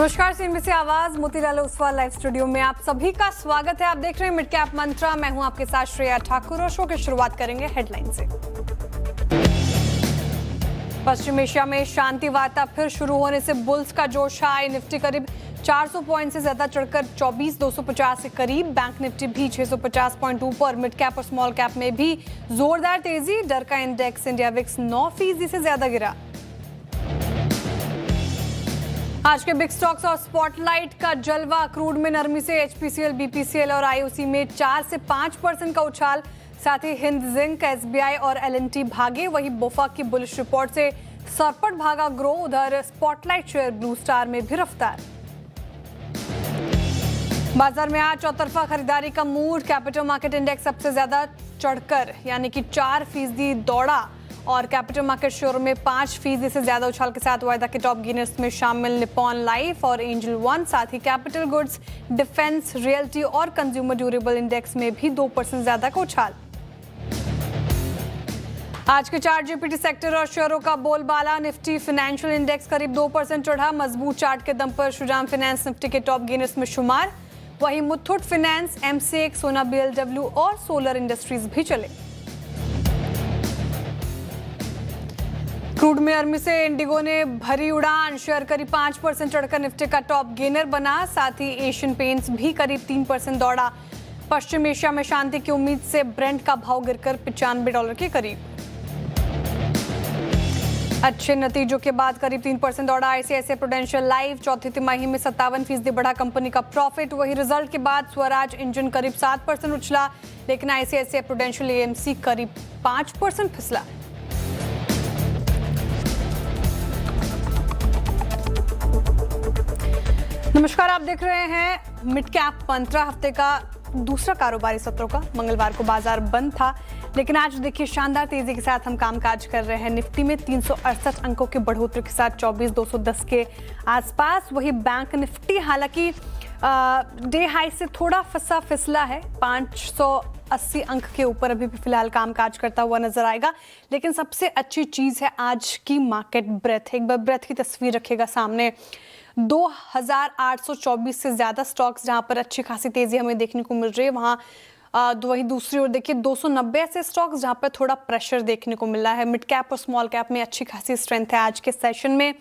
नमस्कार, सीएनबीसी आवाज Motilal Oswal live studio में आप सभी का स्वागत है। आप देख रहे हैं मिड कैप मंत्रा। मैं हूं आपके साथ श्रेया ठाकुर और शो की शुरुआत करेंगे हेडलाइन से। पश्चिम एशिया में शांति वार्ता फिर शुरू होने से बुल्स का जोश हाई। निफ्टी करीब 400 पॉइंट से ज्यादा चढ़कर 24,250 के करीब। बैंक निफ्टी भी 650 पॉइंट ऊपर। मिड कैप और स्मॉल कैप में भी जोरदार तेजी। डर का इंडेक्स इंडिया विक्स 9% से ज्यादा गिरा। आज के बिग स्टॉक्स और स्पॉटलाइट का जलवा। क्रूड में नरमी से एचपीसीएल, बीपीसीएल और आईओसी में 4 से 5% का उछाल। साथ ही हिंद जिंक, एसबीआई और एलएनटी भागे। वही बोफा की बुलिश रिपोर्ट से सरपट भागा ग्रो। उधर स्पॉटलाइट शेयर ब्लू स्टार में भी रफ्तार। बाजार में आज चौतरफा खरीदारी का मूड। कैपिटल मार्केट इंडेक्स सबसे ज्यादा चढ़कर यानी कि 4% दौड़ा और कैपिटल मार्केट शेयर में 5% से ज्यादा उछाल के साथ वायदा के टॉप गेनर्स में शामिल निप्पॉन लाइफ और एंजल वन। साथ ही कैपिटल गुड्स, डिफेंस, रियल्टी और कंज्यूमर ड्यूरेबल इंडेक्स में भी 2% ज्यादा का उछाल। आज के चार्ट जीपीटी सेक्टर और शेयरों का बोलबाला। निफ्टी फाइनेंशियल इंडेक्स करीब 2% चढ़ा। मजबूत चार्ट के दम पर श्रीराम फाइनेंस निफ्टी के टॉप गेनर्स में शुमार। वहीं मुथूट फाइनेंस, एमसीएक्स, सोना बीएलडब्ल्यू और सोलर इंडस्ट्रीज भी चले। क्रूड में नरमी से इंडिगो ने भरी उड़ान। शेयर करीब 5% चढ़कर निफ्टी का टॉप गेनर बना। साथ ही एशियन पेंट्स भी करीब 3% दौड़ा। पश्चिम एशिया में शांति की उम्मीद से ब्रेंट का भाव गिरकर $95 के करीब। अच्छे नतीजों के बाद करीब 3% दौड़ा आईसीआईसीआई प्रूडेंशियल लाइफ। चौथी तिमाही में 57% बढ़ा कंपनी का प्रॉफिट। वही रिजल्ट के बाद स्वराज इंजन करीब 7% उछला, लेकिन आईसीआईसीआई प्रूडेंशियल एएमसी करीब 5% फिसला। नमस्कार, आप देख रहे हैं मिड कैप मंत्रा। हफ्ते का दूसरा कारोबारी सत्रों का मंगलवार को बाजार बंद था, लेकिन आज देखिए शानदार तेजी के साथ हम कामकाज कर रहे हैं। निफ्टी में 368 अंकों की बढ़ोतरी के साथ 24,210 के आसपास। वही बैंक निफ्टी हालांकि डे हाई से थोड़ा फिसला है। 580 अंक के ऊपर अभी भी फिलहाल कामकाज करता हुआ नजर आएगा। लेकिन सबसे अच्छी चीज है आज की मार्केट ब्रेथ। एक बार ब्रेथ की तस्वीर रखिएगा सामने। 2,824 से ज्यादा स्टॉक्स जहां पर अच्छी खासी तेजी हमें देखने को मिल रही है, वहां वही दूसरी ओर देखिए 290 ऐसे स्टॉक्स जहां पर थोड़ा प्रेशर देखने को मिल रहा है। मिड कैप और स्मॉल कैप में अच्छी खासी स्ट्रेंथ है आज के सेशन में।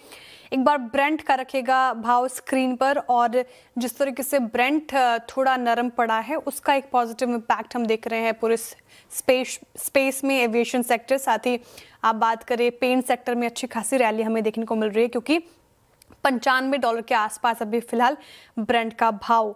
एक बार ब्रेंट का रखेगा भाव स्क्रीन पर, और जिस तरीके से ब्रेंट थोड़ा नरम पड़ा है उसका एक पॉजिटिव इम्पैक्ट हम देख रहे हैं पूरे स्पेस में, एविएशन सेक्टर। साथ ही आप बात करें पेंट सेक्टर में अच्छी खासी रैली हमें देखने को मिल रही है, क्योंकि $95 के आसपास अभी फिलहाल ब्रेंट का भाव।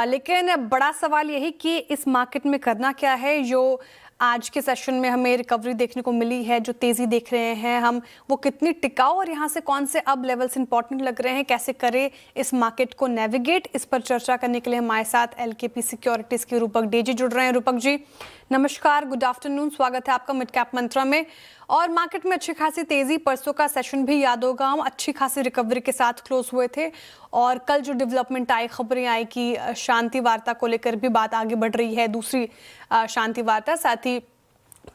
लेकिन बड़ा सवाल यही कि इस मार्केट में करना क्या है। जो आज के सेशन में हमें रिकवरी देखने को मिली है, जो तेजी देख रहे हैं हम, वो कितनी टिकाऊ और यहाँ से कौन से अब लेवल्स इंपॉर्टेंट लग रहे हैं, कैसे करें इस मार्केट को नेविगेट। इस पर चर्चा करने के लिए हमारे साथ एलकेपी सिक्योरिटीज के रूपक डेजी जुड़ रहे हैं। रूपक जी नमस्कार, गुड आफ्टरनून, स्वागत है आपका मिड कैप मंत्रा में। और मार्केट में अच्छी खासी तेजी, परसों का सेशन भी याद होगा, हम अच्छी खासी रिकवरी के साथ क्लोज हुए थे। और कल जो डेवलपमेंट आई, खबरें आई कि शांति वार्ता को लेकर भी बात आगे बढ़ रही है, दूसरी शांति वार्ता। साथ ही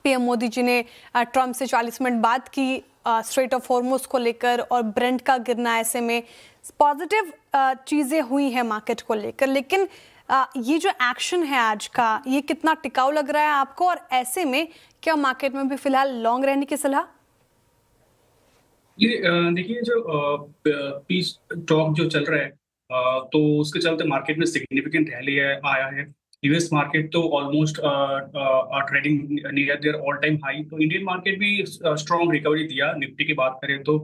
पीएम मोदी जी ने ट्रंप से 40 मिनट बात की स्ट्रेट ऑफ हॉर्मुज को लेकर, और ब्रेंट का गिरना, ऐसे में पॉजिटिव चीजें हुई हैं मार्केट को लेकर। लेकिन ये जो एक्शन है आज का, ये कितना टिकाऊ लग रहा है आपको, और ऐसे में क्या मार्केट में भी फिलहाल लॉन्ग रहने की सलाह? ये देखिए, जो पीस टॉक जो चल रहा है, तो उसके चलते मार्केट में सिग्निफिकेंट रैली आया है। यूएस मार्केट तो almost trading near there all time high. तो इंडियन मार्केट भी स्ट्रॉन्ग रिकवरी दिया। निफ्टी की बात करें तो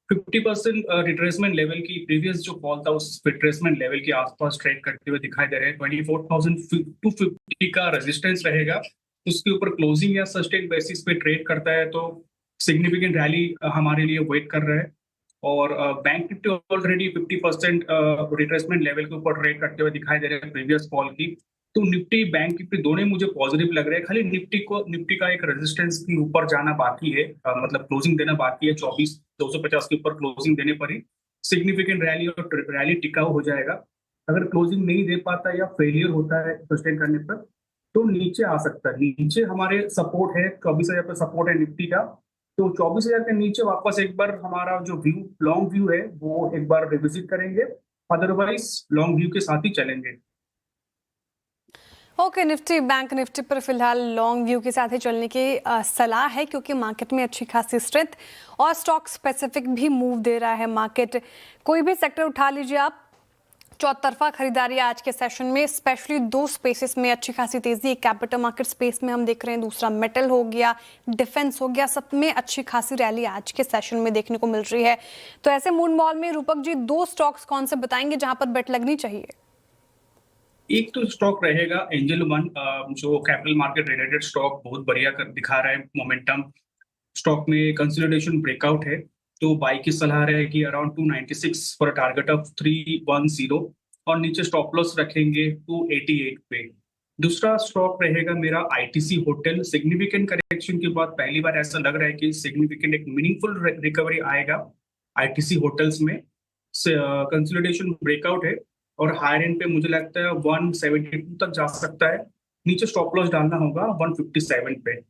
50% रिट्रेसमेंट लेवल की, प्रीवियस जो फॉल था उस रिट्रेसमेंट लेवल के आसपास ट्रेड करते हुए दिखाई दे रहे हैं। 24,250 का रेजिस्टेंस रहेगा, उसके ऊपर क्लोजिंग या सस्टेन बेसिस पे ट्रेड करता है तो सिग्निफिकेंट रैली हमारे लिए वेट कर रहा है। और bank Nifty already 50% retracement level के ऊपर ट्रेड करते हुए दिखाई दे रहे हैं प्रीवियस फॉल की। तो निफ्टी, बैंक निफ्टी दोनों मुझे पॉजिटिव लग रहे हैं। खाली निफ्टी का एक रेजिस्टेंस के ऊपर जाना बाकी है, मतलब क्लोजिंग देना बाकी है। 24,250 के ऊपर क्लोजिंग देने पर ही सिग्निफिकेंट रैली और रैली टिकाऊ हो जाएगा। अगर क्लोजिंग नहीं दे पाता या फेलियर होता है सस्टेन करने पर, तो नीचे आ सकता है। नीचे हमारे सपोर्ट है, 24,000 पे सपोर्ट है निफ्टी का। तो 24,000 के नीचे वापस एक बार हमारा जो व्यू, लॉन्ग व्यू है, वो एक बार रिविजिट करेंगे। अदरवाइज लॉन्ग व्यू के साथ ही चलेंगे। ओके, निफ्टी बैंक निफ्टी पर फिलहाल लॉन्ग व्यू के साथ ही चलने की सलाह है, क्योंकि मार्केट में अच्छी खासी स्ट्रेंथ और स्टॉक स्पेसिफिक भी मूव दे रहा है मार्केट। कोई भी सेक्टर उठा लीजिए आप, चौतरफा खरीदारी आज के सेशन में, स्पेशली दो स्पेसेस में अच्छी खासी तेजी। एक कैपिटल मार्केट स्पेस में हम देख रहे हैं, दूसरा मेटल हो गया, डिफेंस हो गया, सब में अच्छी खासी रैली आज के सेशन में देखने को मिल रही है। तो ऐसे मूड मॉल में रूपक जी दो स्टॉक्स कौन से बताएंगे जहां पर बेट लगनी चाहिए? एक तो स्टॉक रहेगा एंजल वन, जो कैपिटल मार्केट रिलेटेड स्टॉक बहुत बढ़िया कर दिखा रहा है मोमेंटम। स्टॉक में कंसोलिडेशन ब्रेकआउट है, तो बाई की सलाह रहेगी अराउंड 296 फॉर टारगेट ऑफ 310 और नीचे स्टॉप लॉस रखेंगे 288 पे। दूसरा स्टॉक रहेगा मेरा आईटीसी होटल। सिग्निफिकेंट करेक्शन के बाद पहली बार ऐसा लग रहा है कि सिग्निफिकेंट एक मीनिंगफुल रिकवरी आएगा आईटीसी होटल्स में। कंसोलिडेशन ब्रेकआउट है और हायर एंड पे मुझे लगता है 172 तक जा सकता है। नीचे स्टॉप लॉस डालना होगा 157 पे।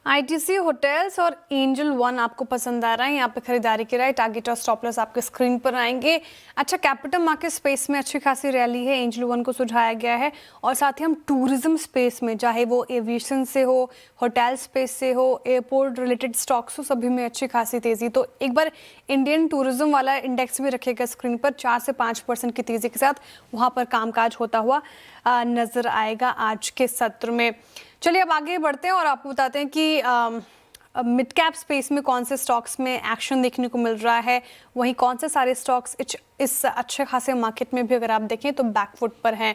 आईटीसी होटल्स और एंजल वन आपको पसंद आ रहा है, यहाँ पे खरीदारी की राय, टारगेट और स्टॉप लॉस आपके स्क्रीन पर आएंगे। अच्छा, कैपिटल मार्केट स्पेस में अच्छी खासी रैली है, एंजल वन को सुझाया गया है। और साथ ही हम टूरिज्म स्पेस में, चाहे वो एविएशन से हो, होटल स्पेस से हो, एयरपोर्ट रिलेटेड स्टॉक्स हो, सभी में अच्छी खासी तेजी। तो एक बार इंडियन टूरिज्म वाला इंडेक्स भी रखेगा स्क्रीन पर, 4 से 5% की तेजी के साथ वहाँ पर कामकाज होता हुआ नजर आएगा आज के सत्र में। चलिए अब आगे बढ़ते हैं और आपको बताते हैं कि मिड कैप स्पेस में कौन से स्टॉक्स में एक्शन देखने को मिल रहा है, वहीं कौन से सारे स्टॉक्स इस अच्छे खासे मार्केट में भी अगर आप देखें तो बैकफुट पर हैं।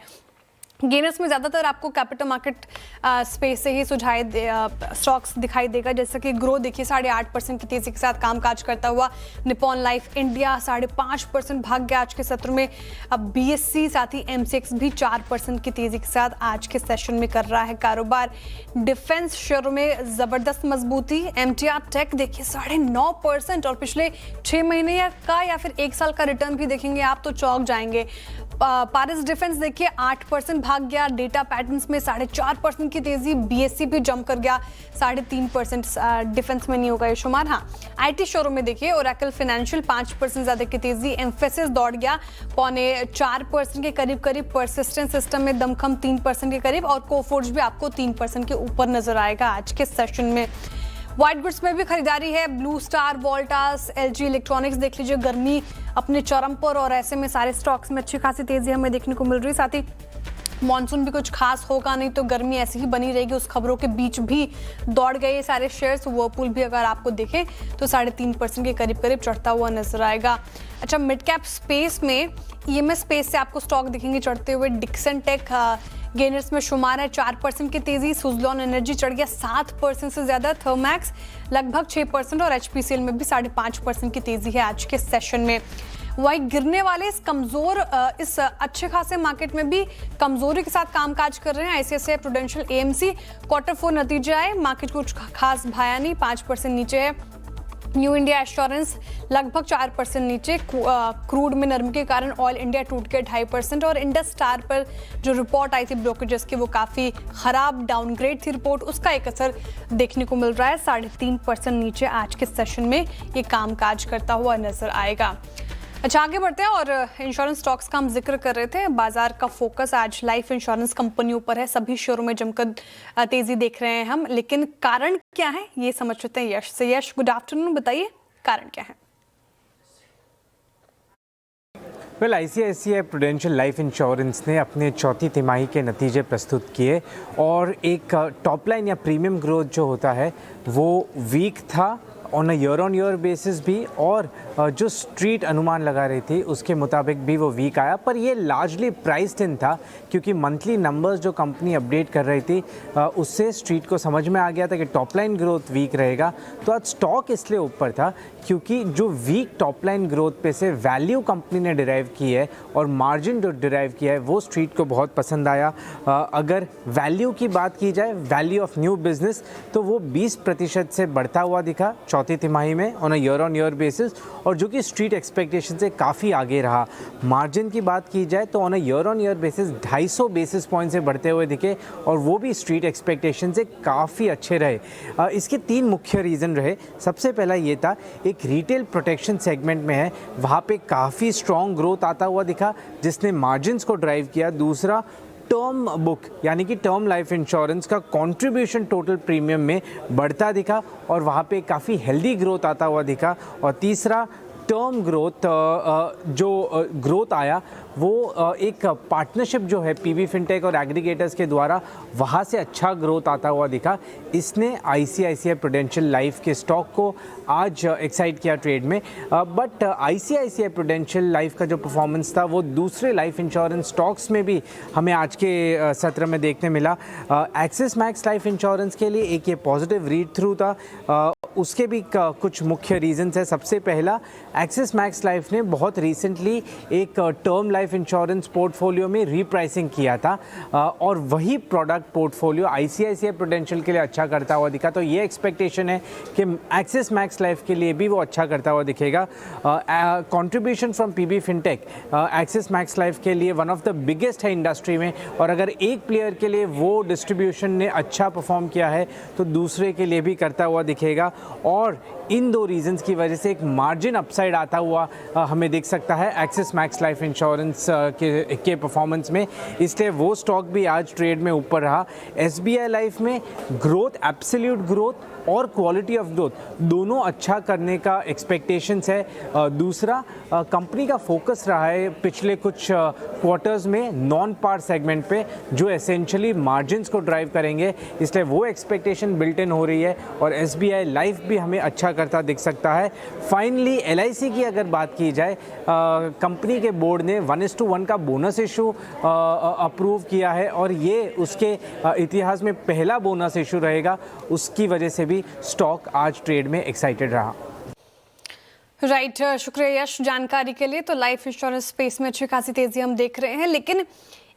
गेनर्स में ज़्यादातर आपको कैपिटल मार्केट स्पेस से ही सुझाए स्टॉक्स दिखाई देगा, जैसे कि ग्रो देखिए 8.5% की तेज़ी के साथ कामकाज करता हुआ। निपॉन लाइफ इंडिया 5.5% भाग गया आज के सत्र में। अब बीएससी साथ ही एमसीएक्स भी 4% की तेज़ी के साथ आज के सेशन में कर रहा है कारोबार। डिफेंस शेयरों में ज़बरदस्त मजबूती। एमटीआर टेक देखिए 9.5% और पिछले 6 महीने का या फिर 1 साल का रिटर्न भी देखेंगे आप तो चौंक जाएंगे। पारिस डिफेंस देखिए 8% भाग गया। डेटा पैटर्न्स में 4.5% की तेजी। बीएससी भी जंप कर गया 3.5%। डिफेंस में नहीं होगा ये शुमार। हाँ, आईटी शोरूम में देखिए ओरेकल फाइनेंशियल 5% ज्यादा की तेजी। एम्फेसिस दौड़ गया 4.25% के करीब। परसिस्टेंट सिस्टम में दमखम 3% के करीब और कोफोर्ज भी आपको 3% के ऊपर नजर आएगा आज के सेशन में। व्हाइट गुड्स में भी खरीदारी है। Blue star, Voltas, LG electronics देख लीजिए, गर्मी अपने चरम पर और ऐसे में सारे स्टॉक्स में अच्छी खासी तेजी हमें देखने को मिल रही है। साथ ही मॉनसून भी कुछ खास होगा नहीं तो गर्मी ऐसी ही बनी रहेगी, उस खबरों के बीच भी दौड़ गए सारे शेयर्स। वर्लपूल भी अगर आपको देखें तो 3.5% के करीब चढ़ता हुआ नजर आएगा। अच्छा, मिड कैप स्पेस में ईएमएस स्पेस से आपको स्टॉक दिखेंगे चढ़ते हुए। डिक्सन टेक गेनर्स में शुमार है, 4% की तेजी। सुजलॉन एनर्जी चढ़ गया 7% से ज्यादा। थर्मैक्स लगभग 6% और एचपीसीएल में भी 5.5% की तेजी है आज के सेशन में। वही गिरने वाले इस अच्छे खासे मार्केट में भी कमजोरी के साथ कामकाज कर रहे हैं आईसीआईसीआई प्रूडेंशियल, एएमसी। Q4 नतीजे आए, मार्केट कुछ खास भाया नहीं, 5% नीचे है। न्यू इंडिया एश्योरेंस लगभग 4% नीचे। क्रूड में नरमी के कारण ऑयल इंडिया टूट के 2.5% और इंडस स्टार पर जो रिपोर्ट आई थी ब्रोकरेजेस की वो काफ़ी खराब डाउनग्रेड थी रिपोर्ट, उसका एक असर देखने को मिल रहा है। 3.5% नीचे आज के सेशन में ये कामकाज करता हुआ नजर आएगा। अच्छा, आगे बढ़ते हैं और इंश्योरेंस स्टॉक्स का हम जिक्र कर रहे थे। बाजार का फोकस आज लाइफ इंश्योरेंस कंपनियों पर है, सभी शेयरों में जमकर तेजी देख रहे हैं हम, लेकिन कारण क्या है ये समझ सकते हैं यश से। यश, गुड आफ्टरनून, बताइए कारण क्या है? Well, ICICI prudential life insurance ने अपने चौथी तिमाही के नतीजे प्रस्तुत किए और एक टॉप लाइन या प्रीमियम ग्रोथ जो होता है वो वीक था on a year on year basis भी, और जो स्ट्रीट अनुमान लगा रही थी उसके मुताबिक भी वो वीक आया। पर ये लार्जली प्राइस्ड इन था क्योंकि मंथली नंबर्स जो कंपनी अपडेट कर रही थी उससे स्ट्रीट को समझ में आ गया था कि टॉप लाइन ग्रोथ वीक रहेगा। तो आज स्टॉक इसलिए ऊपर था क्योंकि जो वीक टॉप लाइन ग्रोथ पे से वैल्यू कंपनी ने डिराइव की है और मार्जिन जो डिराइव किया है वो स्ट्रीट को बहुत पसंद आया। अगर वैल्यू की बात की जाए, वैल्यू ऑफ न्यू बिजनेस, तो वो 20% से बढ़ता हुआ दिखा चौथी तिमाही में on a year on year basis, और जो कि स्ट्रीट एक्सपेक्टेशन से काफ़ी आगे रहा। मार्जिन की बात की जाए तो on a year on year basis 250 basis point से बढ़ते हुए दिखे, और वो भी स्ट्रीट एक्सपेक्टेशन से काफ़ी अच्छे रहे। इसके 3 मुख्य रीज़न रहे। सबसे पहला ये था, एक रिटेल प्रोटेक्शन सेगमेंट में है, वहाँ पे काफ़ी स्ट्रॉन्ग ग्रोथ आता हुआ दिखा जिसने मार्जिन्स को ड्राइव किया। दूसरा, टर्म बुक यानी कि टर्म लाइफ इंश्योरेंस का कंट्रीब्यूशन टोटल प्रीमियम में बढ़ता दिखा और वहाँ पे काफ़ी हेल्दी ग्रोथ आता हुआ दिखा। और तीसरा, टर्म ग्रोथ जो ग्रोथ आया वो एक पार्टनरशिप जो है पीबी फिनटेक और एग्रीगेटर्स के द्वारा, वहाँ से अच्छा ग्रोथ आता हुआ दिखा। इसने आईसीआईसीआई प्रूडेंशियल लाइफ के स्टॉक को आज एक्साइट किया ट्रेड में। बट आईसीआईसीआई प्रूडेंशियल लाइफ का जो परफॉर्मेंस था वो दूसरे लाइफ इंश्योरेंस स्टॉक्स में भी हमें आज के सत्र में देखने मिला। एक्सिस मैक्स लाइफ इंश्योरेंस के लिए एक ये पॉजिटिव रीड थ्रू था। उसके भी कुछ मुख्य रीजंस है। सबसे पहला, एक्सिस मैक्स लाइफ ने बहुत रिसेंटली एक टर्म लाइफ इंश्योरेंस पोर्टफोलियो में रीप्राइसिंग किया था, और वही प्रोडक्ट पोर्टफोलियो आईसीआईसीआई प्रूडेंशियल के लिए अच्छा करता हुआ दिखा। तो ये एक्सपेक्टेशन है कि एक्सिस मैक्स लाइफ के लिए भी वो अच्छा करता हुआ दिखेगा। Contribution from PB Fintech Axis Max Life के लिए वन ऑफ द बिगेस्ट है इंडस्ट्री में, और अगर एक प्लेयर के लिए वो डिस्ट्रीब्यूशन ने अच्छा परफॉर्म किया है तो दूसरे के लिए भी करता हुआ दिखेगा। और इन 2 रीजंस की वजह से एक मार्जिन अपसाइड आता हुआ हमें दिख सकता है एक्सिस मैक्स लाइफ इंश्योरेंस के परफॉर्मेंस में, इसलिए वो स्टॉक भी आज ट्रेड में ऊपर रहा। एसबीआई लाइफ में ग्रोथ, एब्सोल्यूट ग्रोथ और क्वालिटी ऑफ ग्रोथ दोनों अच्छा करने का एक्सपेक्टेशंस है। दूसरा, कंपनी का फोकस रहा है पिछले कुछ क्वार्टर्स में नॉन पार सेगमेंट पे, जो एसेंशियली मार्जिन्स को ड्राइव करेंगे, इसलिए वो एक्सपेक्टेशन बिल्ट इन हो रही है और एसबीआई लाइफ भी हमें अच्छा करता दिख सकता है। फाइनली एलआईसी की अगर बात की जाए, कंपनी के बोर्ड ने 1:1 का बोनस इशू अप्रूव किया है और ये उसके इतिहास में पहला बोनस इशू रहेगा। उसकी वजह से भी स्टॉक आज ट्रेड में एक्साइटेड रहा। राइट, शुक्रिया यश जानकारी के लिए। तो लाइफ इंश्योरेंस स्पेस में अच्छी खासी तेजी हम देख रहे हैं, लेकिन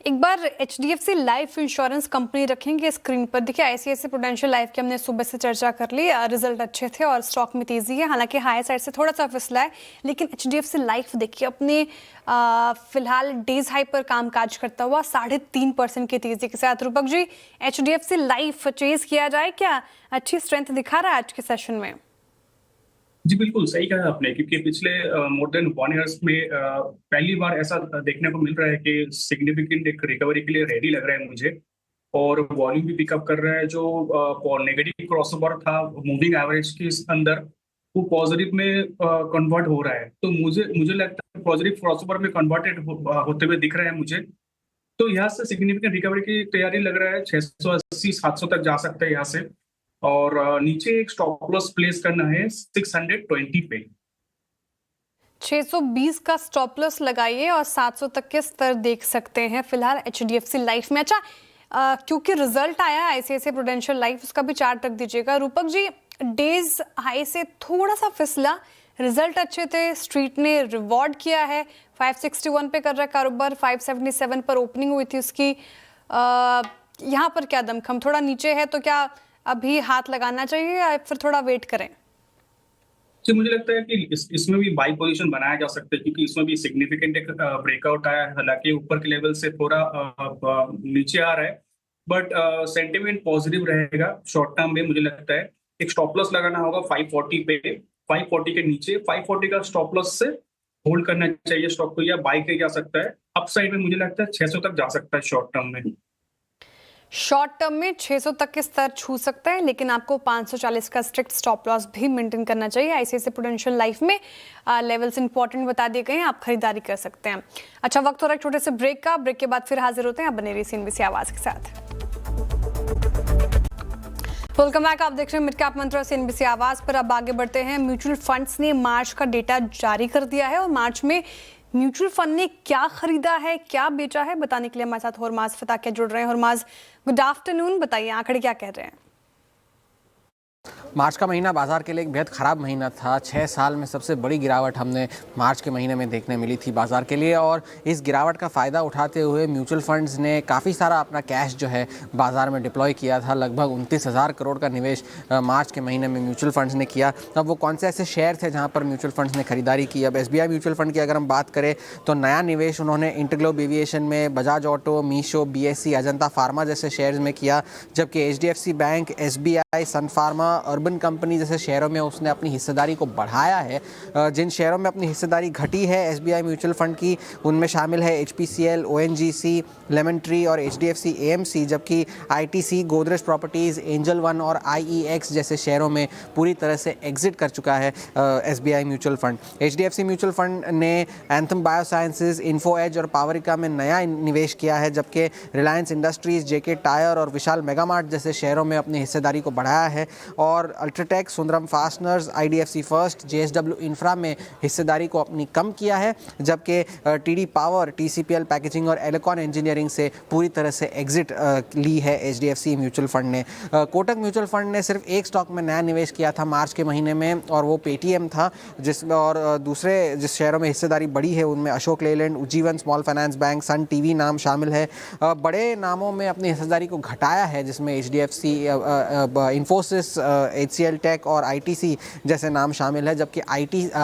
एक बार एचडीएफसी लाइफ इंश्योरेंस कंपनी रखेंगे स्क्रीन पर। देखिए, आईसीआईसीआई प्रूडेंशियल लाइफ की हमने सुबह से चर्चा कर ली, रिजल्ट अच्छे थे और स्टॉक में तेजी है, हालांकि हाई साइड से थोड़ा सा फिसला है, लेकिन एचडीएफसी लाइफ देखिए अपने फिलहाल डेज हाई पर कामकाज करता हुआ 3.5% की तेजी के साथ। Rupak ji, HDFC life chase किया जाए क्या? अच्छी स्ट्रेंथ दिखा रहा है आज के सेशन में। जी बिल्कुल सही कहा आपने, क्योंकि पिछले मोर देन 1 ईयर्स में पहली बार ऐसा देखने को मिल रहा है कि सिग्निफिकेंट एक रिकवरी के लिए रेडी लग रहा है मुझे, और वॉल्यूम भी पिकअप कर रहा है। जो नेगेटिव क्रॉसओवर था मूविंग एवरेज के अंदर, वो पॉजिटिव में कन्वर्ट हो रहा है। तो मुझे लगता है पॉजिटिव क्रॉसओवर में कन्वर्टेड होते हुए दिख रहा है मुझे। तो यहाँ से सिग्निफिकेंट रिकवरी की तैयारी लग रहा है, 680-700 तक जा सकता है यहाँ से, और नीचे एक स्टॉप लॉस प्लेस करना है 620 पे। 620 का स्टॉप लॉस लगाइए और 700 तक के स्तर देख सकते हैं फिलहाल एचडीएफसी लाइफ में। अच्छा, क्योंकि रिजल्ट आया आईसीआईसीआई प्रूडेंशियल लाइफ, उसका भी चार्ट रख दीजिएगा। रूपक जी, डेज हाई से थोड़ा सा फिसला, रिजल्ट अच्छे थे, स्ट्रीट ने रिवॉर्ड किया है, 561 पे कर रहा है कारोबार, 577 पर ओपनिंग हुई थी उसकी। यहाँ पर क्या दमखम, थोड़ा नीचे है, तो क्या अभी हाथ लगाना चाहिए या फिर थोड़ा वेट करें? जी, मुझे लगता है कि इसमें भी बाई पोजीशन बनाया जा सकता है, क्योंकि इसमें भी सिग्निफिकेंट एक ब्रेकआउट आया है, हालांकि ऊपर के लेवल से थोड़ा नीचे आ रहा है, बट सेंटिमेंट पॉजिटिव रहेगा शॉर्ट टर्म में। मुझे लगता है एक स्टॉप लॉस लगाना होगा 540 पे, 540 के नीचे 540 का स्टॉप लॉस से होल्ड करना चाहिए स्टॉक को, या बाई किया जा सकता है। अपसाइड में मुझे लगता है 600 तक जा सकता है शॉर्ट टर्म में। शॉर्ट टर्म में 600 तक के स्तर छू सकता है, लेकिन आपको 540 का स्ट्रिक्ट स्टॉप लॉस भी मेंटेन करना चाहिए। आईसीआईसीआई प्रूडेंशियल लाइफ में लेवल्स इंपॉर्टेंट बता दिए गए हैं, आप खरीदारी कर सकते हैं। अच्छा, वक्त हो रहा है छोटे से ब्रेक का। ब्रेक के बाद फिर हाजिर होते हैं, आप बने रहिए सीएनबीसी आवाज के साथ। वेलकम बैक, आप देख रहे हैं मिड कैप मंत्रा सीएनबीसी आवाज पर। अब आगे बढ़ते हैं। म्यूचुअल फंड्स ने मार्च का डेटा जारी कर दिया है और मार्च में म्यूचुअल फंड ने क्या खरीदा है, क्या बेचा है, बताने के लिए हमारे साथ हुरमाज फताकिया जुड़ रहे हैं। हुरमाज, गुड आफ्टरनून, बताइए आंकड़े क्या कह रहे हैं? मार्च का महीना बाजार के लिए एक बेहद ख़राब महीना था। 6 साल में सबसे बड़ी गिरावट हमने मार्च के महीने में देखने मिली थी बाजार के लिए, और इस गिरावट का फ़ायदा उठाते हुए म्यूचुअल फंड्स ने काफ़ी सारा अपना कैश जो है बाज़ार में डिप्लॉय किया था। लगभग 29,000 करोड़ का निवेश मार्च के महीने में म्यूचुअल फंड्स ने किया। अब वो कौन से ऐसे शेयर थे जहाँ पर म्यूचुअल फंड्स ने खरीदारी की? अब SBI म्यूचुअल फंड की अगर हम बात करें तो नया निवेश उन्होंने इंटरग्लोब एविएशन में, Bajaj auto, Meesho, BSE, Ajanta pharma जैसे शेयर्स में किया, जबकि HDFC बैंक, SBI, सन फार्मा, अर्बन कंपनी जैसे शेयरों में उसने अपनी हिस्सेदारी को बढ़ाया है। जिन शेयरों में अपनी हिस्सेदारी घटी है SBI म्यूचुअल फंड की, उनमें शामिल है HPCL, ONGC, लेमन ट्री और HDFC AMC, जबकि ITC, Godrej properties, angel one और IEX जैसे शेयरों में पूरी तरह से एग्जिट कर चुका है SBI mutual fund. HDFC mutual fund ने एंथम बायोसाइंसेज, इन्फो एज और पावरिका में नया निवेश किया है, जबकि रिलायंस इंडस्ट्रीज़, JK टायर और विशाल मेगामार्ट जैसे शेयरों में अपनी हिस्सेदारी को बढ़ाया है। और UltraTech, Sundaram fasteners, IDFC first, JSW infra में हिस्सेदारी को अपनी कम किया है, जबकि TD पावर, TCPL पैकेजिंग और एलेकॉन इंजीनियरिंग से पूरी तरह से एग्जिट ली है HDFC म्यूचुअल फंड ने। कोटक म्यूचुअल फंड ने सिर्फ एक स्टॉक में नया निवेश किया था मार्च के महीने में, और वो पेटीएम था, जिसमें और दूसरे जिस शेयरों में हिस्सेदारी बढ़ी है उनमें Ashok Leyland, Ujjivan small finance bank, Sun TV नाम शामिल है। बड़े नामों में अपनी हिस्सेदारी को घटाया है, जिसमें HDFC, इन्फोसिस, HCL टेक और ITC जैसे नाम शामिल है, जबकि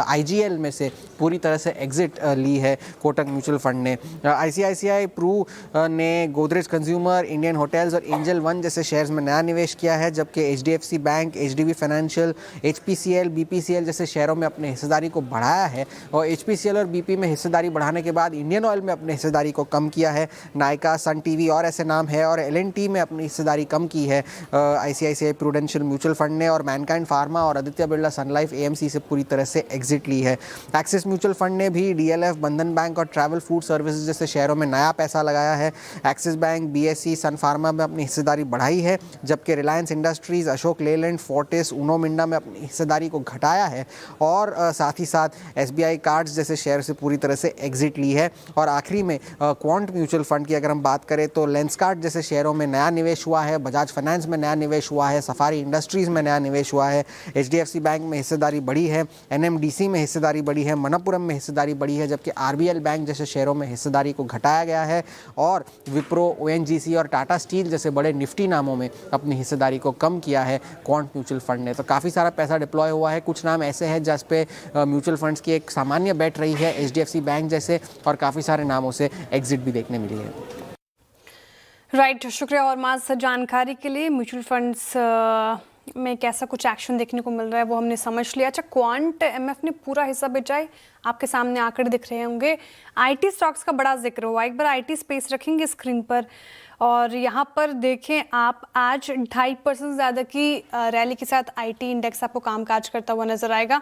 IGL में से पूरी तरह से एग्जिट ली है कोटक म्यूचुअल फंड ने। ICICI प्रू ने गोदरेज कंज्यूमर, इंडियन होटल्स और एंजल वन जैसे शेयर्स में नया निवेश किया है, जबकि HDFC bank, HDB financial, HPCL, BPCL जैसे शेयरों में अपनी हिस्सेदारी को बढ़ाया है। और HPCL और BP में हिस्सेदारी बढ़ाने के बाद इंडियन ऑयल में अपनी हिस्सेदारी को कम किया है। नायका, सन टीवी और ऐसे नाम है, और L&T में अपनी हिस्सेदारी कम की है ICICI प्रूडेंशियल म्यूचुअल फंड ने। और मैनकाइंड फार्मा और आदित्य बिरला सन लाइफ AMC से पूरी तरह से एग्जिट ली है। एक्सिस म्यूचुअल फंड ने भी DLF, बंधन बैंक और ट्रैवल फूड सर्विसेज जैसे शेयरों में नया पैसा लगाया है। एक्सिस बैंक, BSE, सन फार्मा में अपनी हिस्सेदारी बढ़ाई है, जबकि रिलायंस इंडस्ट्रीज़, अशोक लेलैंड, फोर्टिस, उनो मिंडा में अपनी हिस्सेदारी को घटाया है, और साथ ही साथ SBI कार्ड्स जैसे शेयर से पूरी तरह से एग्जिट ली है। और आखिरी में क्वांट म्यूचुअल फंड की अगर हम बात करें तो लेंसकार्ट जैसे शेयरों में नया निवेश हुआ है, बजाज फाइनेंस में नया निवेश हुआ है, सफारी इंडस्ट्रीज़ में नया निवेश हुआ है, HDFC बैंक में हिस्सेदारी बढ़ी है, NMDC में हिस्सेदारी बढ़ी है, मनप्पुरम में हिस्सेदारी बढ़ी है, जबकि RBL बैंक जैसे शेयरों में हिस्सेदारी को घटाया गया है। और विप्रो, ONGC और टाटा स्टील जैसे बड़े निफ्टी नामों में अपनी हिस्सेदारी को कम किया है क्वांट म्यूचुअल फंड ने। तो काफ़ी सारा पैसा डिप्लॉय हुआ है। कुछ नाम ऐसे हैं जिस पे म्यूचुअल फंड्स की एक सामान्य बेट रही है, HDFC बैंक जैसे, और काफ़ी सारे नामों से एग्जिट भी देखने मिली है। राइट, शुक्रिया और माज जानकारी के लिए। म्यूचुअल फंड्स में कैसा कुछ एक्शन देखने को मिल रहा है वो हमने समझ लिया। अच्छा, क्वांट MF ने पूरा हिस्सा बेचा, आपके सामने आंकड़े दिख रहे होंगे। IT स्टॉक्स का बड़ा जिक्र हुआ, एक बार IT स्पेस रखेंगे स्क्रीन पर, और यहाँ पर देखें आप, आज 2.5% ज़्यादा की रैली के साथ IT इंडेक्स आपको कामकाज करता हुआ नजर आएगा।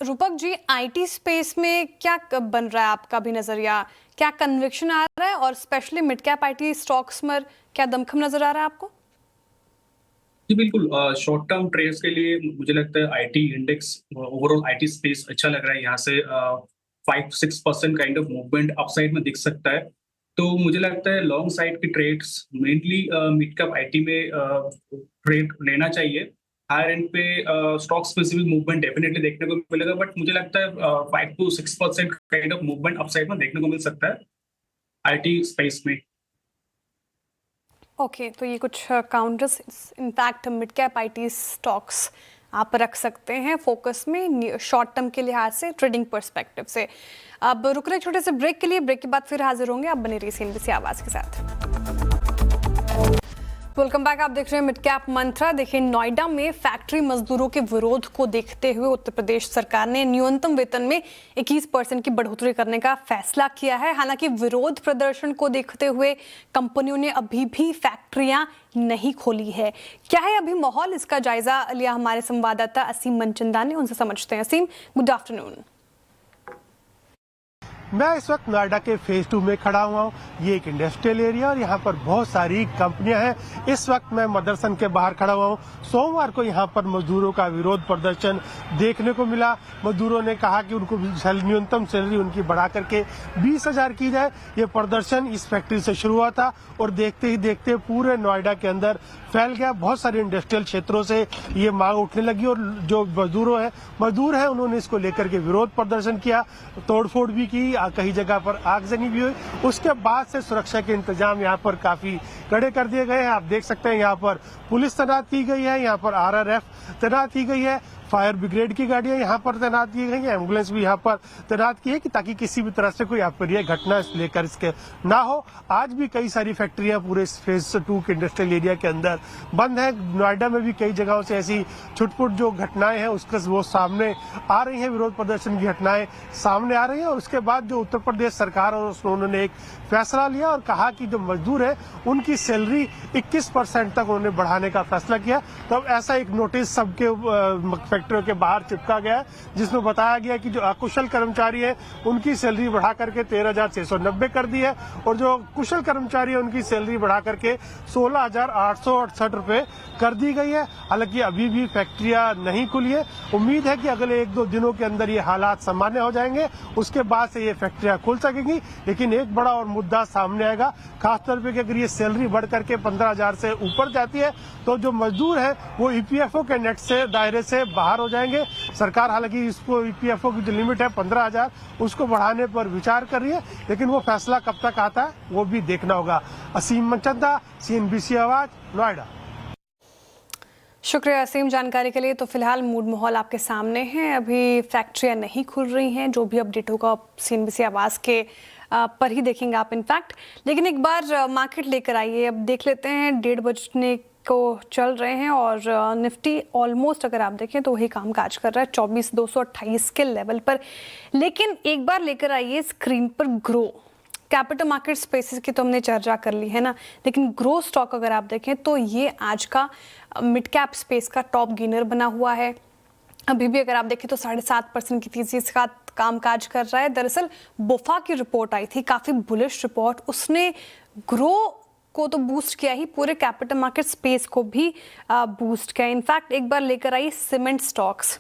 रूपक जी, IT स्पेस में क्या बन रहा है आपका भी नज़रिया, क्या कन्विक्शन आ रहा है, और specially mid cap IT stocks में क्या दमखम नजर आ रहा है आपको? जी बिल्कुल, शॉर्ट टर्म ट्रेड्स के लिए मुझे लगता है IT index, overall IT space अच्छा लग रहा है। यहाँ से 5-6% काइंड ऑफ मूवमेंट अपसाइड में दिख सकता है। तो मुझे लगता है लॉन्ग साइड की trades mainly mid cap IT में ट्रेड लेना चाहिए। हायर एंड पे स्टॉक स्पेसिफिक मूवमेंट डेफिनेटली देखने को मिलेगा, बट मुझे लगता है 5-6% काइंड ऑफ मूवमेंट अपसाइड में देखने को मिल सकता है IT स्पेस में। ओके, तो ये कुछ counters, in fact mid cap IT stocks आप रख सकते हैं फोकस में शॉर्ट टर्म के लिहाज से, ट्रेडिंग पर्सपेक्टिव से। अब रुक रहे छोटे से ब्रेक के लिए, ब्रेक के बाद फिर हाजिर होंगे। आप बने रहिए CNBC आवाज़ के साथ। वेलकम बैक, आप देख रहे हैं मिड कैप मंत्रा। देखिए, नोएडा में फैक्ट्री मजदूरों के विरोध को देखते हुए उत्तर प्रदेश सरकार ने न्यूनतम वेतन में 21% की बढ़ोतरी करने का फैसला किया है। हालांकि विरोध प्रदर्शन को देखते हुए कंपनियों ने अभी भी फैक्ट्रियां नहीं खोली है। क्या है अभी माहौल, इसका जायजा लिया हमारे संवाददाता असीम मनचंदा ने, उनसे समझते हैं। असीम, गुड आफ्टरनून। मैं इस वक्त नोएडा के फेज 2 में खड़ा हुआ हूँ। ये एक इंडस्ट्रियल एरिया और यहाँ पर बहुत सारी कंपनियां हैं। इस वक्त मैं मदरसन के बाहर खड़ा हुआ हूँ। सोमवार को यहाँ पर मजदूरों का विरोध प्रदर्शन देखने को मिला। मजदूरों ने कहा कि उनको न्यूनतम सैलरी उनकी बढ़ा करके 20,000 की जाए। ये प्रदर्शन इस फैक्ट्री से शुरू हुआ था और देखते ही देखते पूरे नोएडा के अंदर फैल गया। बहुत सारे इंडस्ट्रियल क्षेत्रों से ये मांग उठने लगी और जो मजदूर हैं उन्होंने इसको लेकर के विरोध प्रदर्शन किया, तोड़फोड़ भी की, कई जगह पर आगजनी भी हुई। उसके बाद से सुरक्षा के इंतजाम यहाँ पर काफी कड़े कर दिए गए हैं। आप देख सकते हैं यहाँ पर पुलिस तैनात की गई है, यहाँ पर RRF तैनात की गई है, फायर ब्रिगेड की गाड़ियां यहाँ पर तैनात की गई हैं, एम्बुलेंस भी यहाँ पर तैनात की है कि ताकि किसी भी तरह से कोई अप्रिय घटना लेकर इसके ना हो। आज भी कई सारी फैक्ट्रियां पूरे फेज 2 के इंडस्ट्रियल एरिया के अंदर बंद है। नोएडा में भी कई जगहों से ऐसी छुटपुट जो घटनाएं हैं उसका वो सामने आ रही है, विरोध प्रदर्शन की घटनाएं सामने आ रही है। और उसके बाद जो उत्तर प्रदेश सरकार और उन्होंने एक फैसला लिया और कहा कि जो मजदूर है उनकी सैलरी 21% तक उन्होंने बढ़ाने का फैसला किया। तो अब ऐसा एक नोटिस सबके फैक्ट्रियों के बाहर चिपका गया है जिसमें बताया गया कि जो अकुशल कर्मचारी है उनकी सैलरी बढ़ा करके 13,690 कर दी है और जो कुशल कर्मचारी है उनकी सैलरी बढ़ा करके 16,868 रुपए कर दी गई है। हालांकि अभी भी फैक्ट्रियां नहीं खुली है। उम्मीद है कि अगले 1-2 दिनों के अंदर ये हालात सामान्य हो जाएंगे, उसके बाद से ये फैक्ट्रियां खुल सकेंगी। लेकिन एक बड़ा और मुद्दा सामने आएगा, खासतौर पे कि अगर ये सैलरी बढ़ करके 15,000 से ऊपर जाती है तो जो मजदूर है वो EPFO के नेट से दायरे से बाहर हो जाएंगे। सरकार हालांकि इसको EPFO की जो लिमिट है 15,000 उसको बढ़ाने पर विचार कर रही है, लेकिन वो फैसला कब तक आता है वो भी देखना होगा। असीम मनचंदा, CNBC आवाज, नोएडा। शुक्रिया असीम जानकारी के लिए। तो फिलहाल मूड माहौल आपके सामने है, अभी फैक्ट्रियां नहीं खुल रही हैं। जो भी अपडेट होगा CNBC आवाज के पर ही देखेंगे आप इनफैक्ट। लेकिन एक बार मार्केट लेकर आइए, अब देख लेते हैं 1:30 बजने को चल रहे हैं और निफ्टी ऑलमोस्ट अगर आप देखें तो वही काम काज कर रहा है 24,228 के लेवल पर। लेकिन एक बार लेकर आइए स्क्रीन पर ग्रो। कैपिटल मार्केट स्पेसेस की तो हमने चर्चा कर ली है ना, लेकिन ग्रो स्टॉक अगर आप देखें तो ये आज का मिड कैप स्पेस का टॉप गेनर बना हुआ है। अभी भी अगर आप देखें तो 7.5% की तेजी के साथ कामकाज कर रहा है। दरअसल बोफा की रिपोर्ट आई थी, काफी बुलिश रिपोर्ट, उसने ग्रो को तो बूस्ट किया ही, पूरे कैपिटल मार्केट स्पेस को भी बूस्ट किया। इनफैक्ट एक बार लेकर आई सीमेंट स्टॉक्स।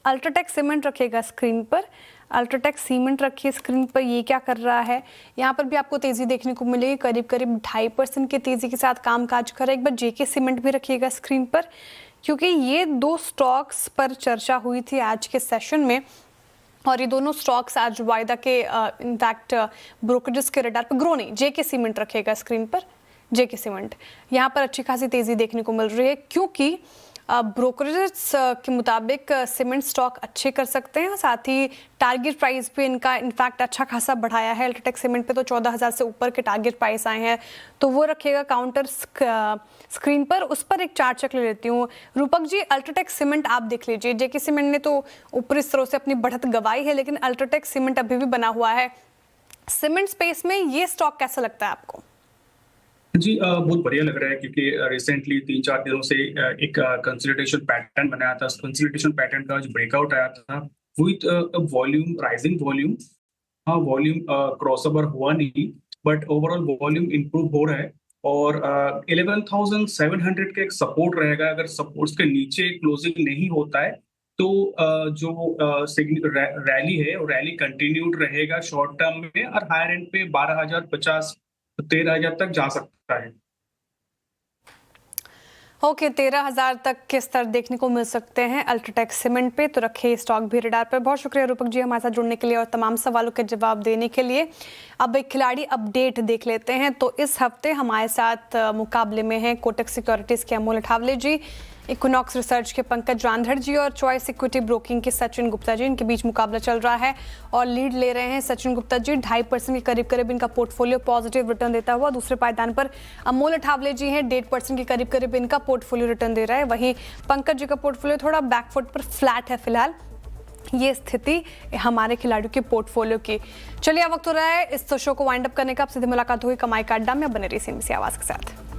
अल्ट्राटेक सीमेंट रखिएगा स्क्रीन पर, अल्ट्राटेक सीमेंट रखिए स्क्रीन पर। ये क्या कर रहा है, यहाँ पर भी आपको तेजी देखने को मिलेगी, करीब 2.5% की तेजी के साथ कामकाज कर रहा है। एक बार जेके सीमेंट भी रखिएगा स्क्रीन पर, क्योंकि ये 2 स्टॉक्स पर चर्चा हुई थी आज के सेशन में और ये दोनों स्टॉक्स आज वायदा के इनफैक्ट ब्रोकरेज के रडार पर। ग्रो नहीं, जेके सीमेंट रखिएगा स्क्रीन पर, जेके सीमेंट। यहाँ पर अच्छी खासी तेजी देखने को मिल रही है क्योंकि ब्रोकरेज के मुताबिक सीमेंट स्टॉक अच्छे कर सकते हैं। साथ ही टारगेट प्राइस भी इनका इनफैक्ट अच्छा खासा बढ़ाया है। अल्ट्राटेक सीमेंट पे तो 14,000 से ऊपर के टारगेट प्राइस आए हैं, तो वो रखिएगा काउंटर स्क्रीन पर। उस पर एक चार्ट चेक ले लेती हूँ। रूपक जी, अल्ट्राटेक सीमेंट आप देख लीजिए। जेके सीमेंट ने तो ऊपरी स्तरों से अपनी बढ़त गवाई है, लेकिन अल्ट्राटेक सीमेंट अभी भी बना हुआ है। सीमेंट स्पेस में ये स्टॉक कैसा लगता है आपको? जी बहुत बढ़िया लग रहा है क्योंकि रिसेंटली 3-4 दिनों से एक कंसोलिडेशन पैटर्न बनाया था। कंसोलिडेशन पैटर्न का जो ब्रेकआउट आया था विद वॉल्यूम, राइजिंग वॉल्यूम। हाँ, वॉल्यूम क्रॉसओवर हुआ नहीं, बट ओवरऑल वॉल्यूम इंप्रूव हो रहा है और 11,700 का एक सपोर्ट रहेगा। अगर सपोर्ट्स के नीचे क्लोजिंग नहीं होता है तो जो रैली है वो रैली कंटिन्यूड रहेगा शॉर्ट टर्म में और हायर एंड पे 12,050 13,000 तक जा सकता है। ओके, 13,000 तक के स्तर देखने को मिल सकते हैं अल्ट्राटेक सीमेंट पे, तो रखिए स्टॉक भी रडार पर। बहुत शुक्रिया रूपक जी हमारे साथ जुड़ने के लिए और तमाम सवालों के जवाब देने के लिए। अब एक खिलाड़ी अपडेट देख लेते हैं। तो इस हफ्ते हमारे साथ मुकाबले में हैं कोटक सिक्योरिटीज के अमोल अठावले जी, इक्विनॉक्स रिसर्च के पंकज रांधड़ जी और चॉइस इक्विटी ब्रोकिंग के सचिन गुप्ता जी। इनके बीच मुकाबला चल रहा है और लीड ले रहे हैं सचिन गुप्ता जी। 2.5% के करीब इनका पोर्टफोलियो पॉजिटिव रिटर्न देता हुआ। दूसरे पायदान पर अमोल अठावले जी हैं, 1.5% के करीब इनका पोर्टफोलियो रिटर्न दे रहा है। वहीं पंकज जी का पोर्टफोलियो थोड़ा बैकफुट पर फ्लैट है फिलहाल। ये स्थिति हमारे खिलाड़ियों के पोर्टफोलियो की। चलिए अब वक्त हो रहा है इस शो को वाइंड अप करने का। अब सीधे मुलाकात होगी कमाई का अड्डा में। बने रही CNBC आवाज के साथ।